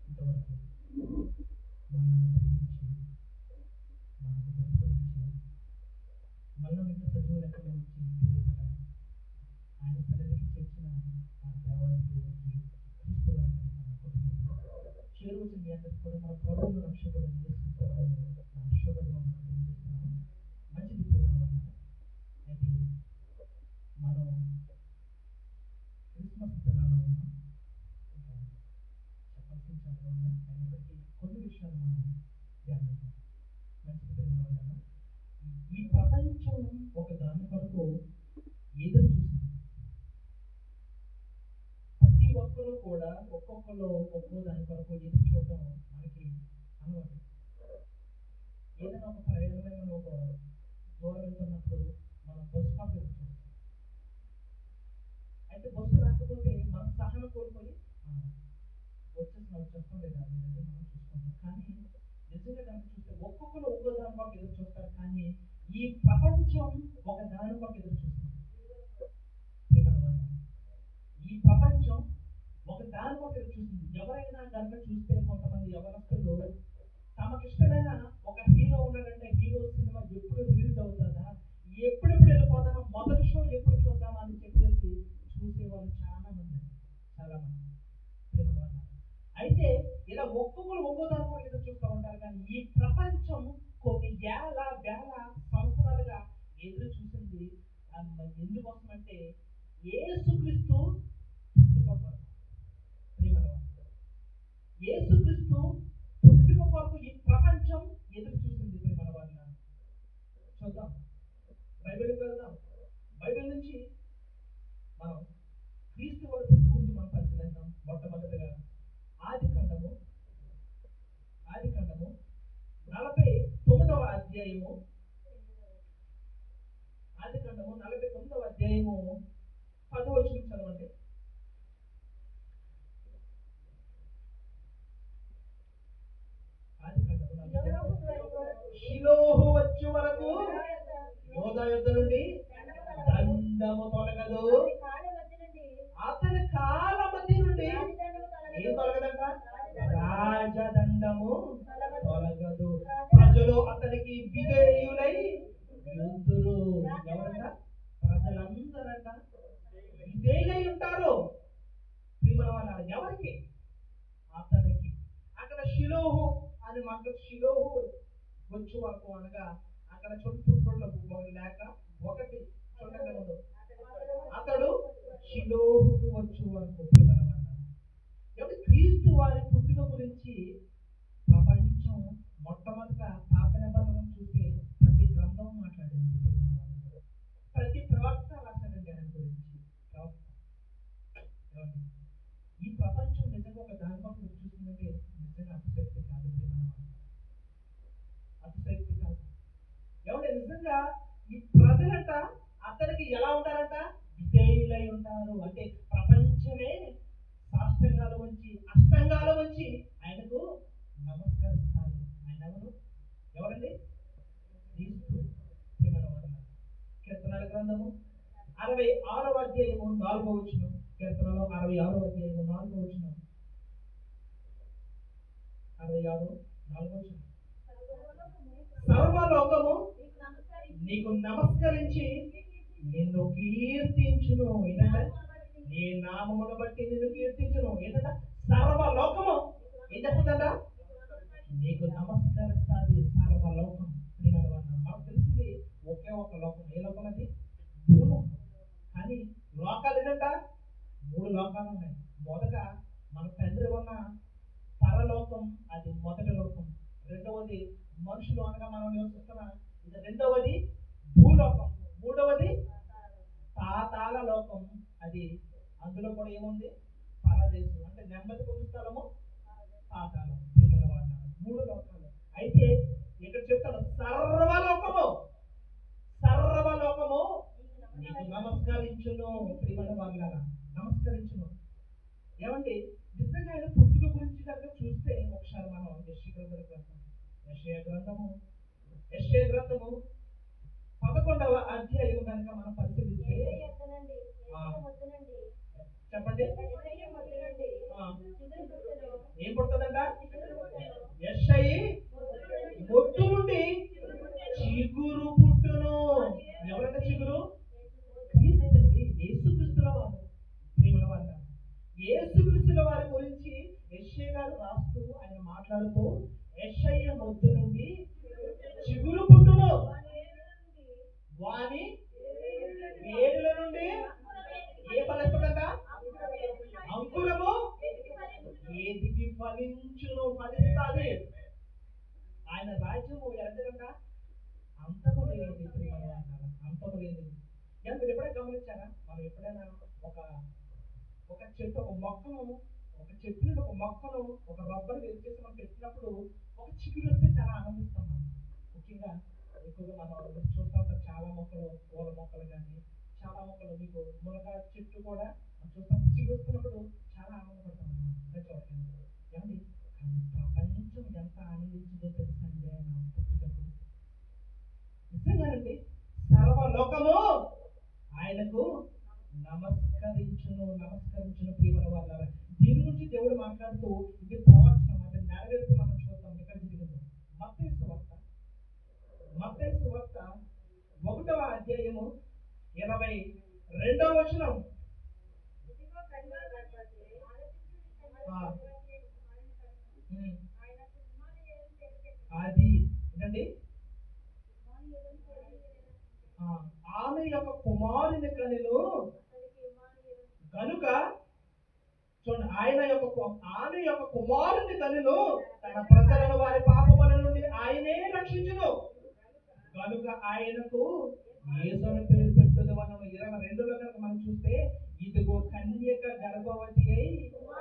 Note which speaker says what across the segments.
Speaker 1: ఇంతవరకు మనల్ని భరించి మనకు బ్రతుకునిచ్చి మళ్ళీ ఇంత సజీవ లెక్కలో ఉంచి తెలియపడాలి ఆయన సన్నిధికి చేర్చిన ఆ దేవాలయ దేవుడికి క్రీస్తు వారికి చేరువచ్చిన మీ అందరికీ కూడా మన ప్రభువును రక్షకుడు శుభదిగా మనం తెలియజేస్తున్నాము. మంచిది ప్రేమ వల్ల అయితే మనం క్రిస్మస్ దినాల్లో ఉన్నాం. ఇంకా చెప్పాల్సిన చాలా ఉన్నాయి. అయినప్పటికీ కొన్ని విషయాలు మనం ధ్యానిద్దాం. మంచిది ప్రేమ వల్ల ఈ ప్రపంచం ఒక దాని కొరకు ఎదురు చూసింది. ప్రతి ఒక్కరూ కూడా ఒక్కొక్కరు ఒక్కో దాని కొరకు ఎదురు చూడటం మనకి అలవాటు. ఏదైనా ఒక ప్రయాణమై మనం ఒక దూరం వెళ్తున్నప్పుడు మనం బస్సు కోసం ఎదురు చూస్తాం. అయితే బస్సు రాకపోతే మనం సహనం కోల్పోయి వచ్చేస్తాం లేదా లేదంటే మనం చూసుకుంటాం. కానీ నిజంగా దాన్ని చూస్తే ఒక్కొక్కరు ఒక్కో దాని కొరకు ఎదురు చూస్తారు. కానీ ఈ ప్రపంచం ఒక దాని కొరకు ఎదురు చూస్తుంది. ఈ ప్రపంచం ఒక దాని కొరకు ఎదురు చూస్తుంది. ఎవరైనా కనుక చూస్తే కొంతమంది యవనస్తులు తమకిష్టమైన ఒక హీరో ఉన్నాడంటే హీరో సినిమా ఎప్పుడు రిలీజ్ అవుతుందా, ఎప్పుడెప్పుడు వెళ్ళిపోతామో, మొదటి షో ఎప్పుడు చూద్దామా అని చెప్పేసి చూసేవాళ్ళు చాలా మంది. అయితే ఇలా ఒక్కొక్కరు ఒక్కో దాని కొరకు ఎదురు చూస్తూ ఉంటారు. కానీ ఈ ప్రపంచం కొన్ని వేల సంవత్సరాలుగా ఎదురు చూసింది ఎందుకోసం అంటే యేసుక్రీస్తు యేసుక్రీస్తు పుట్టుక కొరకు ఈ ప్రపంచం ఎదురు చూసింది. ప్రేమల వల్ల చూద్దాం, బైబిల్కి వెళ్దాం. బైబిల్ నుంచి మనం క్రీస్తు వారి పుట్టుక గురించి మనం పరిశీలిద్దాం. మొట్టమొదటిగా ఆది కాండము 49వ అధ్యాయము. ఆది కాండము 49వ అధ్యాయము 10వ వచనం చదవండి. షిలోహు వచ్చే వరకు యోధా యుద్ధ నుండి దండము తొలగదు, అతని కాళ్ళ మధ్య నుండి ఏం తొలగదంట? రాజదండము తొలగదు. ప్రజలు అతనికి విధేయులై యుద్ధులు. ఎవరంట? ప్రజలందరంట విధేయులై ఉంటారు. ఎవరికి? అతనికి. అక్కడ షిలోహు అని మాకు షిలోహు వచ్చు వరకు అనగా అక్కడ చుట్టుపక్కల లేక ఒకటి చూడగలదు. అతడు షిలోహుకు వచ్చు వరకు. క్రీస్తు వారి పుట్టుక గురించి ప్రపంచం మొట్టమొదట పాత నిబంధన చూస్తే ప్రతి గ్రంథం మాట్లాడింది. ప్రతి ప్రవక్త రాశాడండి ఆయన గురించి. ఈ ప్రపంచం నిజంగా ఒక దాని కోసం చూస్తుందంటే నిజంగా అతిశక్తి కాదు. అతిశక్తి కాదు. ఏమంటే నిజంగా ఈ ప్రజలంట అతనికి ఎలా ఉంటారంట? విధేయులై ఉంటారు. అంటే ప్రపంచమే సాష్టంగాల వంచి అష్టంగాల వంచి ఆయనకు నమస్కరిస్తారు. ఆయన ఎవరండి? క్రీస్తు. కీర్తనల గ్రంథము 66వ అధ్యాయము 4వ వచనం. కీర్తనలో 66వ అధ్యాయము 4వ వచనం. 66 4వ వచనం. సర్వలోకము నీకు నమస్కరించి నిన్ను కీర్తించును. ఏంటంటే నీ నామమును బట్టి నిన్ను కీర్తించును. ఏంటంట? సర్వలోకము ఏం చెప్తుందంట? నీకు నమస్కరిస్తుంది. సర్వలోకం. మనకు తెలిసింది ఒకే ఒక లోకం. ఏ లోకం అది? భూలోకం. కానీ లోకాలు ఏంటంట? 3 లోకాలు ఉన్నాయి. మొదట మన తండ్రి ఉన్న పరలోకం, అది మొదటి లోకం. రెండవది మనుషులు అనగా మనం నివసిస్తున్న ఇది రెండవది భూలోకం. మూడవది పాతాళ లోకం. అది అందులో కూడా ఏముంది? పరదేశం. అంటే నెమ్మది పొందు స్థలము పాతాళం. 3 లోకాలు. అయితే ఇక్కడ చెప్తాడు సర్వలోకము నీకు నమస్కరించును. ప్రియమైన వాళ్ళారా నమస్కరించును. ఏమంటే నిజంగా ఆయన పుట్టుక గురించి కనుక చూస్తే ఒకసారి మనం యెషయా గ్రంథము 11వ అధ్యాయం కనుక మనం పరిశీలిస్తే చెప్పండి. ఏం పుడుతుందంట? యెషయి మొట్టు నుండి చిగురు పుట్టును. ఎవరంట చిగురు? క్రీస్తు, యేసుక్రీస్తుల వారు. ప్రియమైన వారు, యేసుక్రీస్తుల వారి గురించి యెషయా గారు రాస్తూ ఆయన మాట్లాడుతూ యెషయి మొట్టు నుండి చిగురు పుట్టును, వాని వేరుల నుండి ఏ ఫలిస్తుందంట? అంకురము ఏదికి ఫలించును, ఫలిస్తుంది. ఆయన రాజ్యము ఎలాంటిదంట? అంతము లేనిది. అంతము లేనిది. మీరు ఎప్పుడైనా గమనించారా? మనం ఎప్పుడైనా ఒక చెట్టు, ఒక మొక్కను, ఒక చెట్టు నుండి ఒక మొక్కను ఒక రబ్బర్ వేరు చేసి మనం పెట్టినప్పుడు ఒక చిగురు వస్తే చాలా ఆనందిస్తాం మనం. ముఖ్యంగా ఎక్కువగా మనం చూస్తూ ఉంటాం చాలా మొక్కలు, పూల మొక్కలు కానీ చాలా మొక్కలు, మీకు మునగ చెట్టు కూడా చూస్తాం, చిగురు వస్తున్నప్పుడు చాలా ఆనందపడతాం చూడండి. ఏమండి, ప్రపంచం ఎంత ఆనందించిందో తెలుసండి ఆయన పుట్టుకకు. నిజంగానండి, సర్వలోకము ఆయనకు నమస్కరించును. ప్రియమైన వాళ్ళ, దీని గురించి దేవుడు మాట్లాడుతూ ఇది ప్రవచనం అంటే నెరవేర్పు మనం చూద్దాం. ఎక్కడ జరిగిందో మత్తయి సువార్త 1వ అధ్యాయము 22వ వచనం. అది ఏంటండి? ఆమె యొక్క కుమారుని కనులు కనుక చూడండి, ఆమె యొక్క కుమారుని కనులు తన ప్రజలను వారి పాపముల నుండి ఆయనే రక్షించును కనుక ఆయనకు యేసుని పేరు పెట్టుదు. మనం 22లో కనుక మనం చూస్తే, ఇదిగో కన్యక గర్భవతి అయి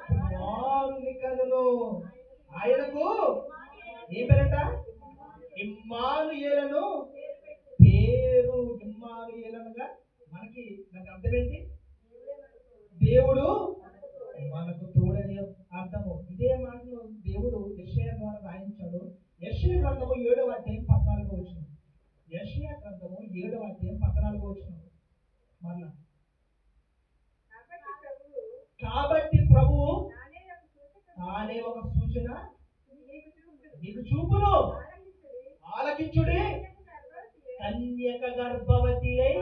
Speaker 1: కుమారుని కనును, ఆయనకు ఏం పేరట? ఇమ్మానుయేలును పేరు. ఇమ్మానుయేలుగా మనకి దానికి అర్థం ఏంటి? దేవుడు మనకు తోడని అర్థము. ఇదే మాటను దేవుడు యెషయా ద్వారా రాయించాడు. యెషయా గ్రంథము 7వ అధ్యాయం 14వ వచనం. యెషయా గ్రంథము 7వ అధ్యాయం 14వ వచనం. మరలా, కాబట్టి ప్రభువు తానే ఒక సూచన నీకు చూపును, ఆలకించుడి. కన్యక గర్భవతి అయి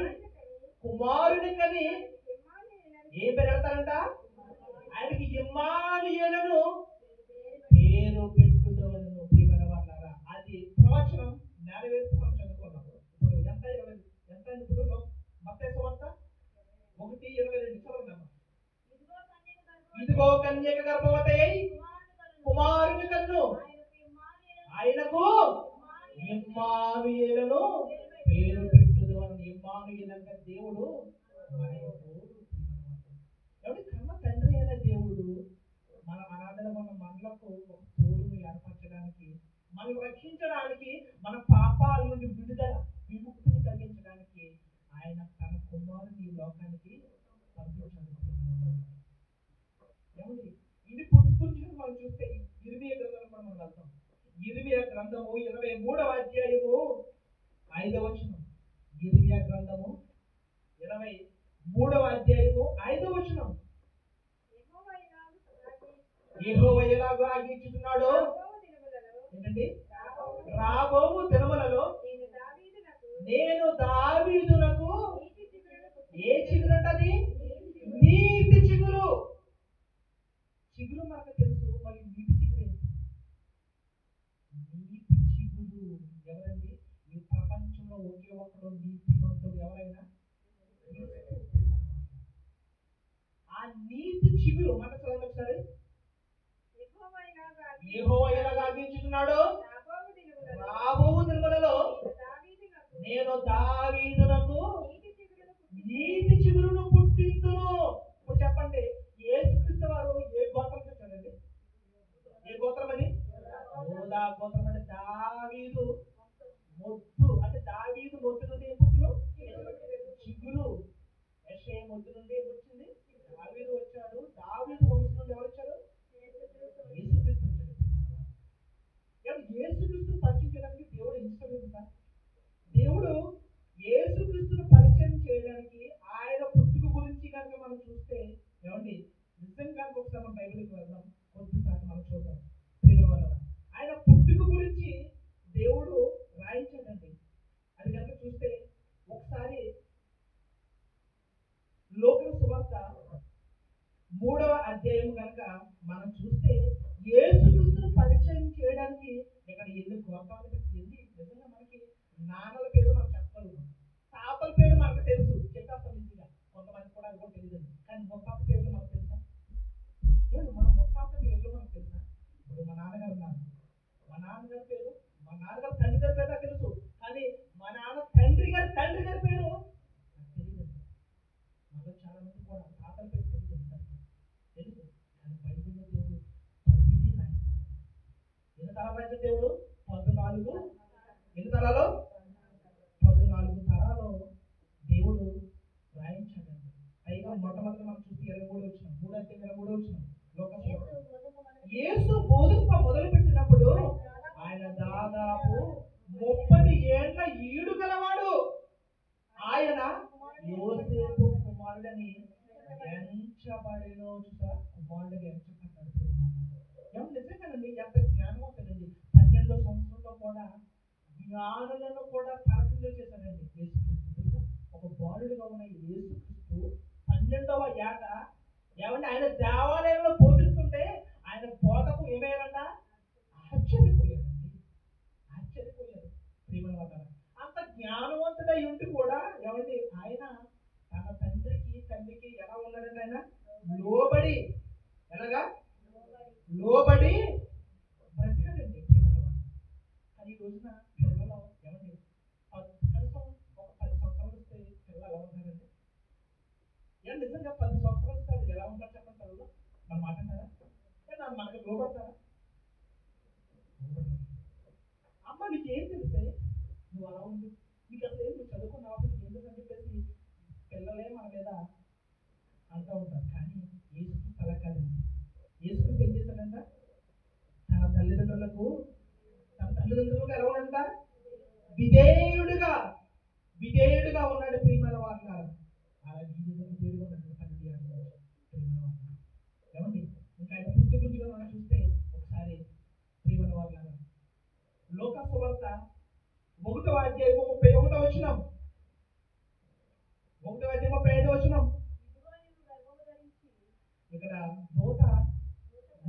Speaker 1: కుమారుని కని ఏం పేరు పెడతారంట? ఆయనకి ఇమ్మానుయేలును పేరు పెట్టుదవలను. ప్రియమైన వాళ్ళారా, అది ప్రవచనం నెరవేర్పు మనం చదువుకున్నాము. ఇప్పుడు ఎంత ఇప్పుడు మత్తయి సువార్త 1:22 చదువుకున్నాము. ఇదిగో కన్యక గర్భవతి అయి కుమారుని కన్ను, ఆయనకు ఇమ్మానుయేలును పేరు పెట్టుదవలను. ఇమ్మానుయేలు అంటే దేవుడు మనకు తోడు. ఎవరి కన్న తండ్రి అయిన దేవుడు మన అనాథల మనలకు ఒక తోడును ఏర్పరచడానికి, మనల్ని రక్షించడానికి, మన పాపాల నుండి విముక్తిని కలిగించడానికి ఆయన తన కుమారుని ఈ లోకానికి పంపించాడు. ఏమండి, ఇది పుట్టుకుని మనం చూస్తే ఇర్మియా గ్రంథంలో కూడా మనం వెళ్తాం. ఇర్మియా గ్రంథము 23వ అధ్యాయము 5వ వచనం. ఇర్మియా గ్రంథము 23వ అధ్యాయము 5వ వచనం. యెహోవా ఎలాగో ఆజ్ఞించుచున్నాడో ఏంటండి? రాబోవు దినములలో నేను దావీదునకు ఏ చిగురంటది? నీతి చిగురు. చిగురు మనకు తెలుసు, మరి నీతి చిగురు ఏంటి? నీతి చిగురు ఎవరండి? ఈ ప్రపంచంలో ఒకే ఒక్కడు నీతిమంతుడు ఎవరైనా? ఆ నీతి చిగురు మన చూడండి ఒకసారి. యెహోవా ఎలాగ ఆజ్ఞించుచున్నాడో రాబోవు దినములలో నేను దావీదునకు నీతి చిగురును పుట్టింతును. ఇప్పుడు చెప్పండి, యేసుక్రీస్తు వారు ఏ గోత్రం వచ్చాడండి? ఏ గోత్రం అది? యూదా గోత్రం. అంటే దావీదు మొద్దు, అంటే దావీదు మొద్దు నుండి ఏం పుట్టును? చిగురు. యెషయా మొద్దు నుండి ఏం వచ్చింది? దావీదు వచ్చాడు. దావీదు వంశం నుండి ఎవరు వచ్చారు? యేసుక్రీస్తు వచ్చాడు. యేసుక్రీస్తును పరిచయం చేయడానికి దేవుడు ఇష్టం. దేవుడు యేసుక్రీస్తును పరిచయం చేయడానికి ఆయన పుట్టుక గురించి కనుక మనం చూస్తే, ఏమండి, నిజంగా ఒకసారి మనం బైబిల్కి వెళ్దాం, కొద్దిసారి మనం చూద్దాం. పరిచయం కనుక మనం చూస్తే యేసుక్రీస్తును పరిచయం చేయడానికి ఇక్కడ ఎన్ని గోత్రాలు పెట్టి నిజంగా మనకి నాన్నల పేరు మనం చెప్పగలుగుతాం, తాతల పేరు మనకు తెలుసు, చెప్పేస్తాం ఈజీగా. కొంతమంది కూడా అది కూడా తెలియదు, కానీ ముత్తాత పేర్లు మనకు తెలుసా? మన ముత్తాత పేర్లు మనకు తెలుసా? ఇప్పుడు మా నాన్నగారు ఉన్నారు, మా నాన్నగారి పేరు, మా నాన్నగారు తండ్రి గారి పేరు నాకు తెలుసు, కానీ మా నాన్న తండ్రి గారి పేరు నాకు తెలియదు. మనలో చాలా మంది కూడా తాతల పేరు తెలుసు, తెలుసు, కానీ బైబిల్లో దేవుడు ప్రతిదీ రాయిస్తాడు. ఎన్ని తరాలు రాసిన దేవుడు? 14. ఎన్ని తరాలు? 14 తరాలు దేవుడు రాయించాడండి. పైగా మొట్టమొదటి మనం చూస్తే 23 వచ్చిన 3:23 వచ్చిన యేసు బోధింప మొదలు పెట్టినప్పుడు ఆయన దాదాపు 30 ఏళ్ల ఈడు గలవాడు. ఆయన యోసేపు కుమారుడని ఎంచబడేనో చూసా, కుమారుడిగా ఎంచబడ్డాడు. నిజంగానండి ఎంత జ్ఞానవంతుడండి. 12వ సంవత్సరంలో కూడా జ్ఞానులను కూడా తలకిందులు చేశాడండి యేసుక్రీస్తు. ఒక బాలుడిగా ఉన్న యేసుక్రీస్తు 12వ ఏట ఏమంటే ఆయన దేవాలయంలో బోధిస్తుంటే ఆయన బోధకు ఏమయ్యారంట? ఆశ్చర్యపోయారండి, ఆశ్చర్యపోయారు. ప్రియమైన వారు, అంత జ్ఞానవంతుడై ఉండి కూడా ఏమండి ఆయన తన తండ్రికి ఎలా ఉన్నాడండి? ఆయన లోబడి, ఎలాగా లోబడి బ్రతికాడండి. ప్రియమైన వారు, కానీ ఈ రోజున పిల్లలు ఏమండి కనీసం ఒక 10 సంవత్సరాలు వస్తే పిల్లలు ఎలా ఉన్నారండి? ఏం నిజంగా 10 సంవత్సరాలు వస్తే అది ఎలా ఉంటారు చెప్పండి? పిల్లలు మనం మాట్లాడారా? మనకి లోబడతారా? అమ్మ నీకేం తెలిసే నువ్వు అలా ఉంది, నీకు అసలు ఏం నువ్వు చదువుకున్నావు, నీకు ఎందుకని చెప్పేసి పిల్లలే మన మీద అంటూ ఉంటారు. కానీ యేసుక్రీస్తు అలా కాదండి. యేసుక్రీస్తు ఏం చేశాడంట? తన తల్లిదండ్రులకు ఎలా ఉన్నాడంట? విధేయుడుగా ఉన్నాడు. ప్రియమైన వారు, అలా విధేయుడుగా ఉన్నాడు. ఏమండి ఇంకా ఆయన పుట్టి గురించి మనం చూస్తే ఒకసారి ప్రియమైన వారు, లోక సువార్త 1వ అధ్యాయము 31వ వచనం, 1వ అధ్యాయం 35వ వచనం. ఇక్కడ దూత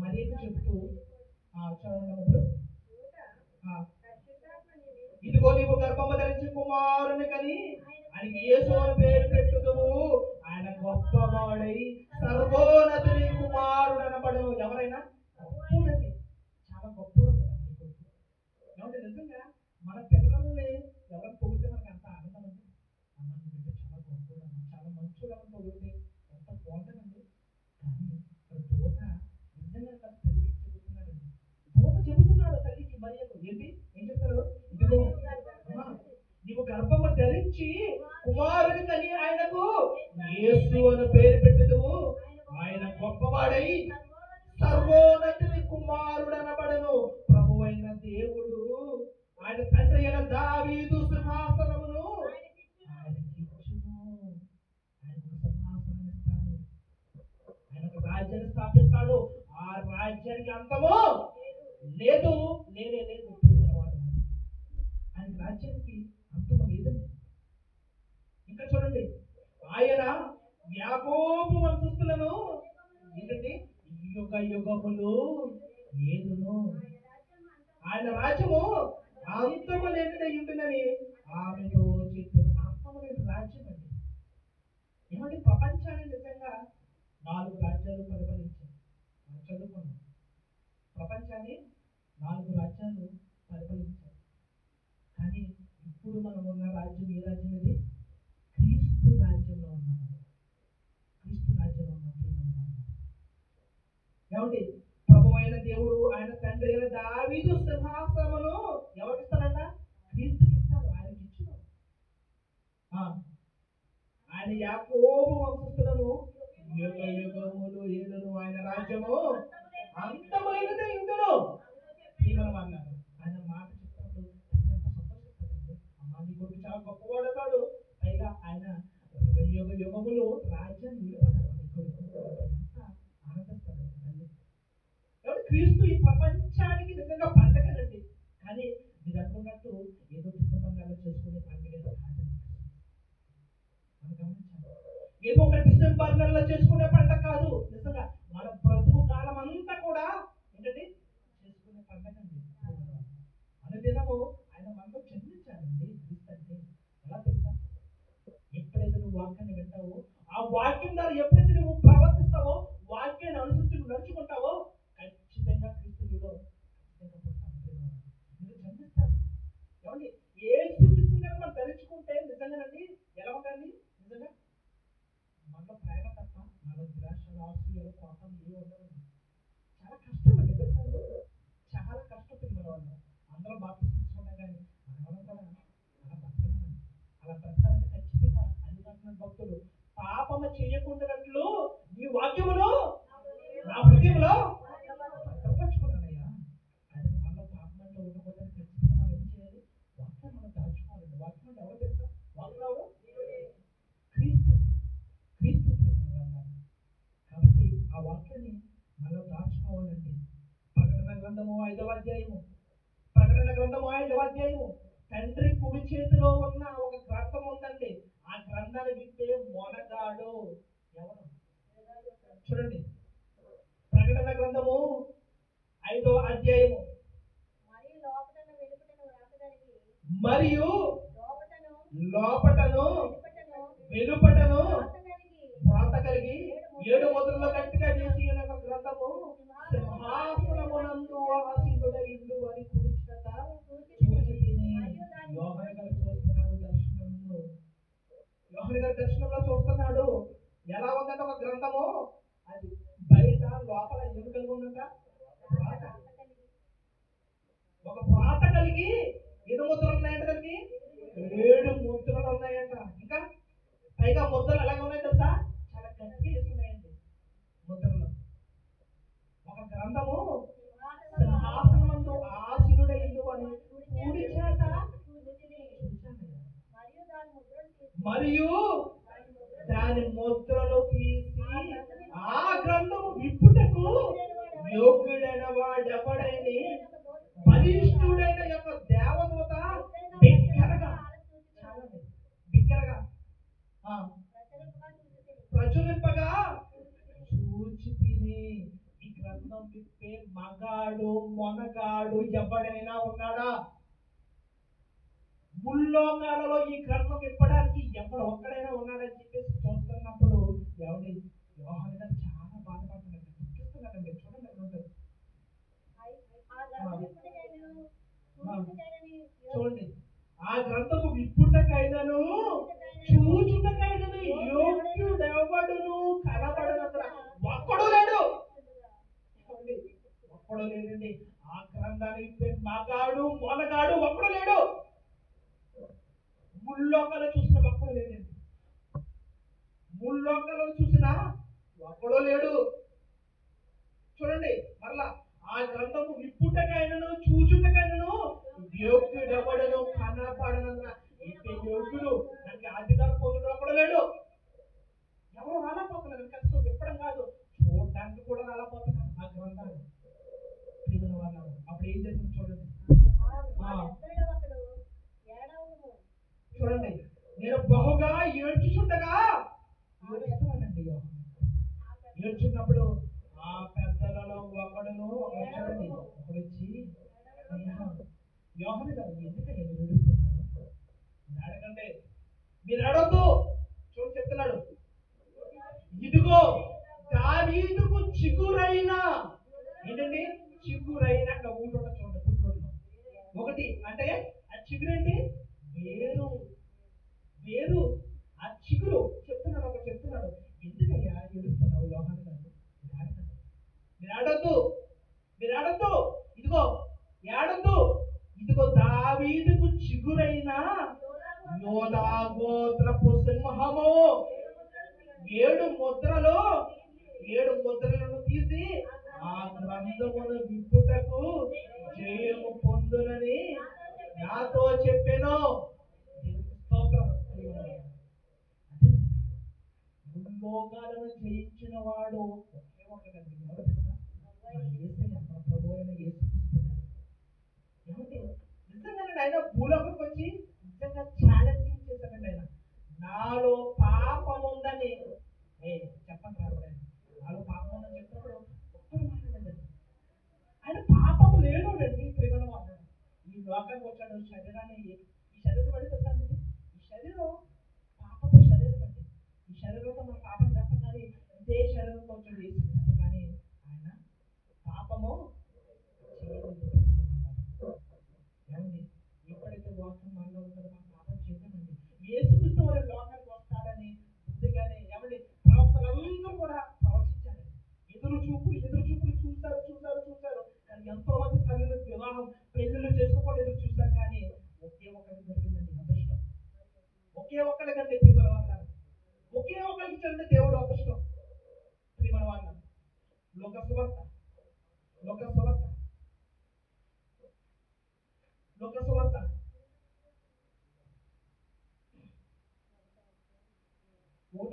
Speaker 1: మరియకు చెప్తూ చదవనప్పుడు, ఇదిగో నీవు గర్భము ధరించి కుమారుని కని ఆయనకి యేసు అని పేరు పెట్టుదువు, ఆయన గొప్పవాడై సర్వోన్నతుని కుమారుడు అనబడును. ఎవరైనా గొప్పవాడండి, చాలా గొప్పవాడు కదండి. ఏమంటే నిజంగా మన పిల్లల్ని ఎవరు పొగిడితే మనకి అంత ఆనందం అండి. అమ్మ బిడ్డ చాలా గొప్పవాడు, చాలా మంచోడని పొగిడితే ఎంత బాగుంటుందండి. కానీ ఇక్కడ దూత నిజంగా తల్లికి చెబుతున్నాడండి. దూత చెబుతున్నాడు తల్లికి మరియకు, ఏం చెప్తారు? ఇదిగో నీవు గర్భము ధరించి కుమారుని కని ఆయనకు యేసు అని పేరు పెట్టుదువు, ఆయన గొప్పవాడై సర్వోన్నతుని కుమారుడు అనబడును. ప్రభువైన దేవుడు ఆయన తండ్రి అయిన దావీదు సింహాసనమును ఆయనకిచ్చును. ఆయనకు సింహాసనం ఇస్తాడు, ఆయనకు రాజ్యాన్ని స్థాపిస్తాడు. ఆ రాజ్యానికి అంతము లేదు, లేనే లేదు. ఆయన రాజ్యానికి అంతము లేదండి. ఇంకా చూడండి, ఆయన యాకోబు వంశస్థులను ఏంటండి యుగ యుగములు ఏదును, ఆయన రాజ్యము అంతము లేనిదై ఉంటుందని ఆమెతో చెప్తుంది. అంతము లేని రాజ్యం అండి. ఏమంటే ప్రపంచాన్ని నిజంగా 4 రాజ్యాలు పరిపాలించారు. మనం చదువుకున్నాం, ప్రపంచాన్ని 4 రాజ్యాలు పరిపాలించారు. కానీ ఇప్పుడు మనం ఉన్న రాజ్యం ఏ రాజ్యం ఇది? క్రీస్తు రాజ్యంలో ఉన్నాము. క్రీస్తు రాజ్యంలో ఉన్నాం. ఏమండి ప్రభువైన దేవుడు ఆయన తండ్రి అయిన దావీదు సింహాసనమును ఎవరికి ఇస్తాడంట? క్రీస్తుకి ఇస్తాడు, ఆయనకి ఇచ్చును. ఆయన యాకోబు వంశస్థులను యుగ యుగములు ఏలును, ఆయన రాజ్యము అంతమైనదే ఉండును. మనం అన్నారు ఆయన మాట చెప్పినప్పుడు ఎంత సంతోషిస్తాడండి. అమ్మ నీ కొడుకు చాలా గొప్పవాడు అవుతాడు, పైగా ఆయన యుగ యుగములు రాజ్యాన్ని నిలబడ్డాడు. ఎంత ఆనందిస్తాడు తల్లి. కాబట్టి క్రీస్తు ఈ ప్రపంచానికి నిజంగా పండగనండి. కానీ మీరు అనుకున్నట్టు ఏదో డిసెంబర్ నెలలో చేసుకునే పండుగ కాదండి. మనం గమనించాలి, ఏదో ఒక డిసెంబర్ నెలలో చేసుకునే పండుగ కాదు. నిజంగా మన బ్రతుకు వాళ్ళు అందరూ బాప్తిసం తీసుకుంటాం, కానీ మనం కూడా అలా బతకలేమండి. అలా బ్రతకాలంటే ఖచ్చితంగా అన్ని అంటున్న భక్తులు పాపము చేయకుండాట్లు నీ వాక్యములో నా హృదయంలో భద్రపరచుకున్నానయ్యా. అది మనలో పాపం అంటే ఉండకూడదని ఖచ్చితంగా మనం ఏం చేయాలి? వాక్యం మనం దాచుకోవాలండి. వాక్యం అంటే ఎవరు తెలుసా? వాక్యం ఎవరు? క్రీస్తు. క్రీస్తు కాబట్టి ఆ వాక్యాన్ని మనం దాచుకోవాలండి. ప్రకటన గ్రంథము 5వ అధ్యాయము, ప్రకటన గ్రంథము 5వ అధ్యాయము, తండ్రి కుడి చేతిలో ఉన్న ఒక గ్రంథం ఉందండి. ఆ గ్రంథాన్ని విప్పే మొనగాడు ఎవరు? చూడండి, ప్రకటన గ్రంథము 5వ అధ్యాయము, మరియు లోపటను వెలుపటను వ్రాత కలిగి 7 ముద్రలు గట్టిగా చేసి ఒక గ్రంథము సింహాసనమునందు ఆసీనుడైండు అని కూర్చుట చూచితిని. యోహాను గారు చూస్తున్నాడు దర్శనంలో. యోహాను గారు దర్శనంలో చూస్తున్నాడు. ఎలా ఉందంటే ఒక గ్రంథము, అది బయట లోపల ఏమి కలిగి ఉందంట? వ్రాత. ఒక వ్రాత కలిగి 7 ముద్రలు ఉన్నాయంట. దానికి 7 ముద్రలు ఉన్నాయంట. ఇంకా పైగా ముద్రలు ఎలాగ ఉన్నాయి తెలుసా? చాలా గట్టిగా వేస్తున్నాయండి ముద్రలు. ఒక గ్రంథము సింహాసనమందు ఆసీనుడైండు అని కూడి చేత మరియు దాని ముద్రలు తీసి ఆ గ్రంథము విప్పుటకు యోగ్యుడైన వాడెవడని బలిష్ఠుడైన యొక్క దేవదూత బిగ్గరగా ప్రచురింపగా చూచితిని. ఈ గ్రంథం విప్పే మగాడు మొనగాడు ఎవడైనా ఉన్నాడా? ముల్లోకాలలో ఈ గ్రంథం విప్పడానికి ఎవడు ఒక్కడైనా ఉన్నాడని చెప్పేసి చూస్తున్నప్పుడు ఎవడి యోహాను గారు చాలా బాధపడుతున్నాడు, దుఃఖిస్తున్నాడండి. చూడండి ఎక్కడ ఉంటుంది. చూడండి, ఆ గ్రంథము విప్పుటకైనను చూచుటకైనను యోగ్యుడెవడును కనబడనంత ఒక్కడు లేడు. ఒక్కడు లేడండి. ఆ గ్రంథాన్ని విప్పే మగాడు మొనగాడు ఒక్కడు లేడు. ముల్లోకాలు చూసిన ఒక్కడు లేడండి. ముల్లోకాలను చూసినా ఒక్కడో లేడు. చూడండి మరలా, ఆ గ్రంథము విప్పుటకైనను చూచుటకైనను యోగ్యుడెవడను కనపడనంత యోగ్యుడు దానికి అధికారం పొందుడు ఒక్కడు లేడు. ఎవరు రాలేకపోతున్నారు. కష్టం విప్పడం కాదు, చూడడానికి కూడా రాలేకపోతున్నారు ఆ గ్రంథాన్ని. అప్పుడు ఏం జరిగింది చూడండి. చూడండి, నేను బహుగా ఏడ్చుచుండగా ఏడుస్తున్నానండి. ఏడ్చున్నప్పుడు ఆ పెద్దలలో ఒకడును చూడండి, ఒకడు వచ్చి యోహాను గారు ఎందుకని ఏడుస్తున్నారు? అడగండి, మీరు అడగద్దు. చూడండి చెప్తున్నాడు, ఇదిగో దావీదుకు చిగురైన, ఏంటండి చిగురైన, అక్కడ ఊళ్ళో చూడండి, గుంటూరులో ఒకటి అంటే ఆ చిగురేంటి? వేరు. వేరు ఆ చిగురు. చెప్తున్నాడు, ఒకటి చెప్తున్నాడు, ఎందుకయ్యా ఏడుస్తున్నావు యోహాను గారు? మీరు ఆడొద్దు, మీరు ఆడొద్దు. ఇదిగో ఏడొద్దు. ఇదిగో దావీదుకు చిగురైన యోధా గోత్రపు సింహము 7 ముద్రలు, 7 ముద్రలను తీసి ఆ గ్రంథమును విప్పుటకు జయము పొందునని నాతో చెప్పాను. స్తోత్రం. భూలోకాలను జయించిన వాడు ఒకే ఒకడండి. ఎవరు తెలుసా? యేసయ్య, మన ప్రభువు అయిన యేసుక్రీస్తు. ఏమంటే నిజంగానే ఆయన భూలోకంకి వచ్చి నిజంగా ఛాలెంజింగ్ చేశాడండి. ఆయన నాలో పాపం ఉందని చెప్పండి రాబడండి. నాలో పాపం ఉందని చెప్పినప్పుడు ఒక్కడు మాట్లాడండి. ఆయన పాపం లేనుడండి. ప్రేమ మాట్లాడు. ఈ లోకానికి వచ్చాడు, శరీరాన్ని, ఈ శరీరం పడి తెచ్చండి. ఈ శరీరం పాపపు శరీరం అండి. ఈ శరీరంలో మన పాపం చెప్పం, కానీ ఇదే శరీరంతో వచ్చాడు యేసుక్రీస్తు. కానీ ఆయన పాపము చేయలేదు. ఏమండి, ఎప్పుడైతే వాక్యం మనలో ఉంటుందో మనం పాపం చేద్దామండి. యేసుక్రీస్తు వారి లోకానికి వస్తాడని ముందుగానే ఏమండి ప్రవక్తలందరూ కూడా ప్రవచించారండి. ఎదురు చూపులు చూశారు. కానీ ఎంతో మంది తల్లుల వివాహం పెళ్లి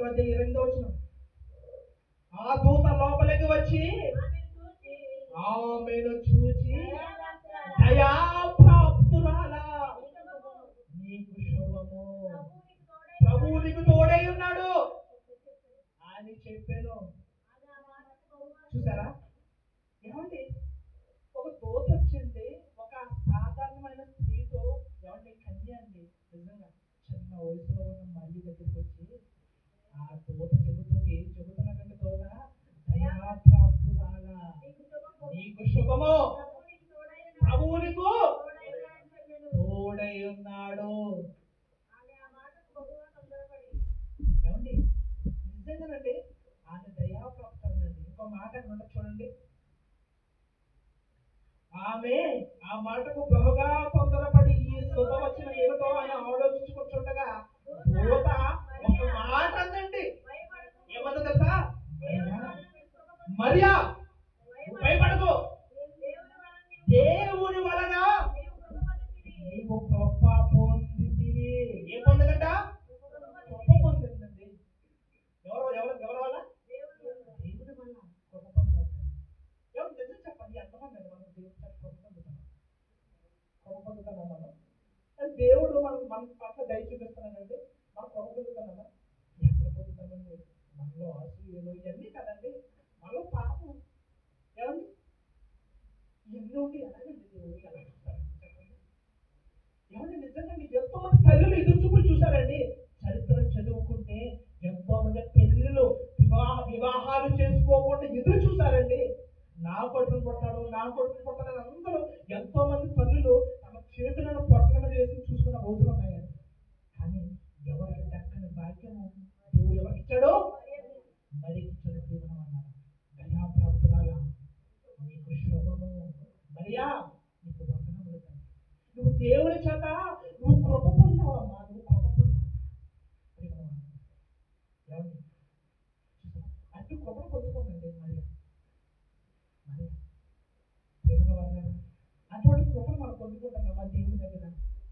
Speaker 1: 1:28 ఆ దూత లోపలికి వచ్చి ఆమెను చూచి దయాప్రాప్తురాలా నీకు శుభము, ప్రభువు నీకు తోడై ఉన్నాడు అని చెప్పాను. చూసారా ఏమండి, ఒక దూత వచ్చింది ఒక సాధారణమైన స్త్రీతో, ఏమండి కన్య అండి, నిజంగా చిన్న వయసులో ఉన్న మళ్ళీ దగ్గరికి వచ్చి ఆ దూత చెబుతున్నటువంటి దూత దయాప్రాప్తురాలా నీకు శుభము, ప్రభువు నీకు తోడై ఉన్నాడు. ఏమండి నిజంగానండి ఆమె దయాప్రాప్తురాలండి. ఇంకో మాట అక్కడ చూడండి, ఆమె ఆ మాటకు బహుగా తొందరపడి ఈ శుభవచనం ఏమిటో అని ఆలోచించుకుంటుండగా దూత ఒక మాట అందండి. ఏమన్నా తెలుసా? మరియా భయపడకు, దేవుని వలన నీవు కృప పొందితివి. ఏం పొందిందంట? కృప పొందిందండి. ఎవరి వల్ల? దేవుని వల్ల కృప పొందాలి. ఎవరు నిజం చెప్పండి, ఎంతమంది అండి మనం దేవుడు కృప పొందుతున్నాం మనం? దేవుడు మన పట్ల దయ చూపిస్తున్నానండి, మనం కృప పొందుతున్నామా? ఎక్కడ పొందుతామండి? మనలో అసూయలు ఇవన్నీ కదండి, మనలో పాపం. ఏమండి ఇవన్నీ ఉండి ఎలాగండి దేవుడు ఎలా చూస్తారండి చెప్పండి? ఏమండి నిజంగా మీకు ఎంతో మంది తల్లులు ఎదురు చూపులు చూసారండి. చరిత్ర చదువుకుంటే ఎంతో మంది పెళ్ళిళ్ళు వివాహాలు చేసుకోకుండా ఎదురు చూసారండి. నా కొడుకును పుట్టాలని అందరూ ఎంతో మంది తల్లులు తమ చేతులను పొట్టల మీద వేసి చూసుకున్న రోజులు ఉన్నాయండి. కానీ ఎవరికి దక్కని భాగ్యము దేవుడు ఎవరికి ఇచ్చాడో మరికి ఇచ్చాడు. జీవనం అన్నారు దయాప్రాప్తురాలా నీకు శుభము, మరియా నీకు వందనములు. నువ్వు దేవుని చేత నువ్వు కృప పొందావమ్మా, నువ్వు కృప పొందావు. ఏమండి అటు కృపను పొందుకోండి మరియా. అటువంటి కృపను మనం పొందుకుంటున్నామా దేవుని దగ్గర?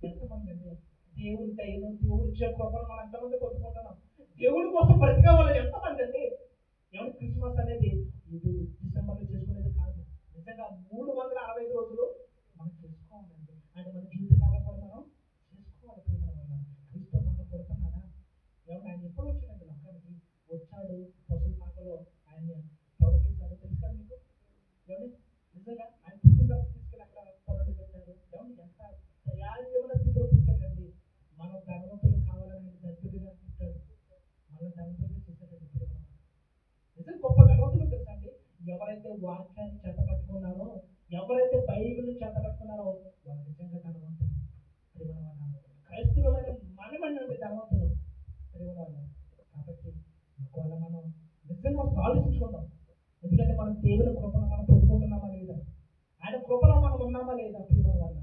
Speaker 1: ఎంతమంది అండి దేవుని దయను దేవుడి ఇచ్చే కృపను మనం ఎంతమంది పొందుకుంటున్నాం? దేవుడి కోసం బ్రతికే వాళ్ళు ఎంతమంది అండి? ఏమంటే క్రిస్మస్ అనేది ఇది డిసెంబర్లో చేసుకునేది కాదు. నిజంగా 365 రోజులు మనం చేసుకోవాలండి. అంటే మన జీవితకాలం కూడా మనం చేసుకోవాలి. క్రీస్తు మనం కొడుతున్నాడా? ఏమన్నా ఆయన ఎప్పుడు వచ్చాడండి లోకానికి? వచ్చాడు పశువుల పాకలో ఆయన తొలగించాడు. తెలుసు కదా మీకు? ఏమండి నిజంగా ఆయన పుట్టిన తీసుకెళ్ళి అక్కడ పొరలు పెట్టారు. ఏమండి ఎంత దయాళీయమైన స్థితిలో పుట్టాడండి. మనం ధనవంతులు కావాలని దరిద్రుడిగా పుట్టాడు, మన ధనవంతులు చేశాడండి. నిజం గొప్ప ధనవంతులు తెలుసా అండి? ఎవరైతే వాక్యాన్ని చేతపట్టుకున్నారో, ఎవరైతే బైబిల్ని చేతపట్టుకున్నారో వాళ్ళు నిజంగా ధనవంతులు. క్రైస్తవులమైన మనమండి ధనవంతులు ప్రేమవాళ్ళు. కాబట్టి ఒకవేళ మనం నిజంగా ఆలోచించుకుందాం. ఎందుకంటే మనం దేవుని కృపను మనం పొందుకుంటున్నామా లేదా, ఆయన కృపలో మనం ఉన్నామా లేదా? ప్రేమ వాళ్ళ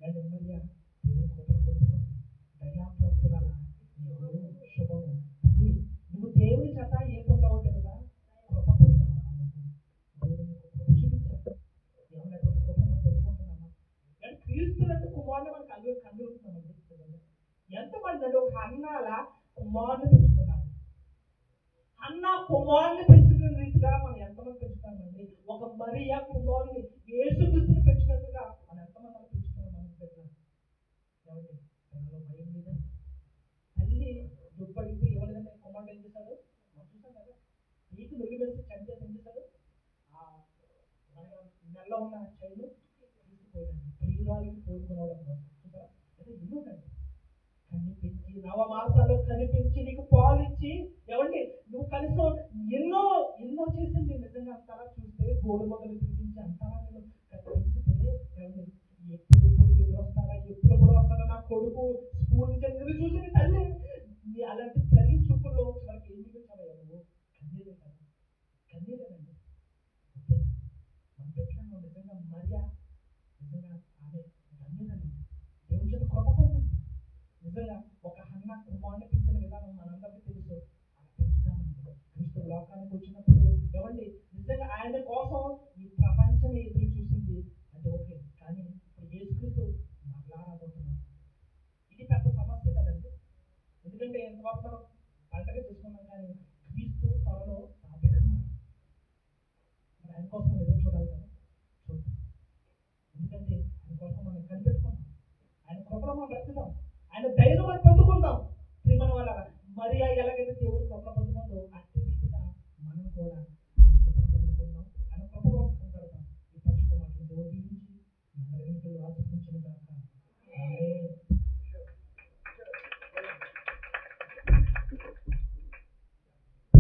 Speaker 1: అండ్ ఎమ్మెల్యే దేవుని కృపను పొందుకుంది. దయాప్రాప్తురాలా నీకు శుభము. అది నువ్వు దేవుని చేత ఏ పొందావో తెలుసా? కృప పొందావా? దేవుడు నీకు కృప చూపించాడు. ఏమన్నటువంటి కృప మనం పొందుకుంటున్నామా? కానీ క్రీస్తులంటే కుమారుని మనం కలుగుతున్నామండి. ఎంతమంది అంటే ఒక హన్నాల కుమారుని పెంచుతున్నారు. అన్న కుమారుని పెంచుకునే రీతిగా మనం ఎంతమంది పెంచుతామండి? ఒక మరియా కుమారుని యేసుక్రీస్తుని పెంచినట్టుగా మనం ఎంతమంది మనం పెంచుతున్నాం? మనం పెట్టినాం. ఏమండి పిల్లలు భయం లేదా? తల్లి దుప్పడితే ఎవరిదంటే కుమారుడు ఏం చేశాడు? మనం చూసాం కదా, నీకు నొల్లి వేసి చంపేసి ఏం చేశాడు? నెలలో ఉన్న చైలు తీసుకుపోయాడండి. ప్రియురాలికి కోరుకునేవాడు చూసారా? అయితే ఇల్లు ఉండండి కనిపించి 9 మాసాలు కనిపించి నీకు పాలు ఇచ్చి, ఏమండి నువ్వు కనీసం ఎన్నో చేసింది. నిజంగా అంతలా చూస్తే గోడు మొదలు తిరిగించి అంతలా నేను కనిపించితే, ఏమండి ఎప్పుడు ఎదురొస్తాడా వస్తాడా నా కొడుకు స్కూల్ నుంచి ఎదురు చూసి తల్లి. అలాంటి తల్లి చూపుల్లో మనకి ఏం చూపించావయ్యా నువ్వు? కన్నీరే కదా, కన్నీరేనండి. మన పెట్టిన నిజంగా మరియా నిజంగా ఆమె ధన్యురాలండి. దేవుని చేత కృప పొందింది. నిజంగా ఒక హన్న కుమారుని పెంచిన విధానం మనందరికీ తెలుసు. అలా పెంచుతామండి. క్రీస్తు లోకానికి వచ్చినప్పుడు ఏమండి నిజంగా ఆయన కోసం ఈ ప్రపంచమే ఎదురు చూసింది. అది ఓకే, కానీ ఇప్పుడు యేసుక్రీస్తు మరలా రాబోతున్నారు. ఇది పెద్ద సమస్య కదండి. ఎందుకంటే ఎంతవరకు మనం పండగ చేసుకున్నాం కానీ మనం బ్రతుకుదాం, ఆయన ధైర్యం మనం పొందుకుందాం. ప్రియమైన వాళ్ళ మరియా ఎలా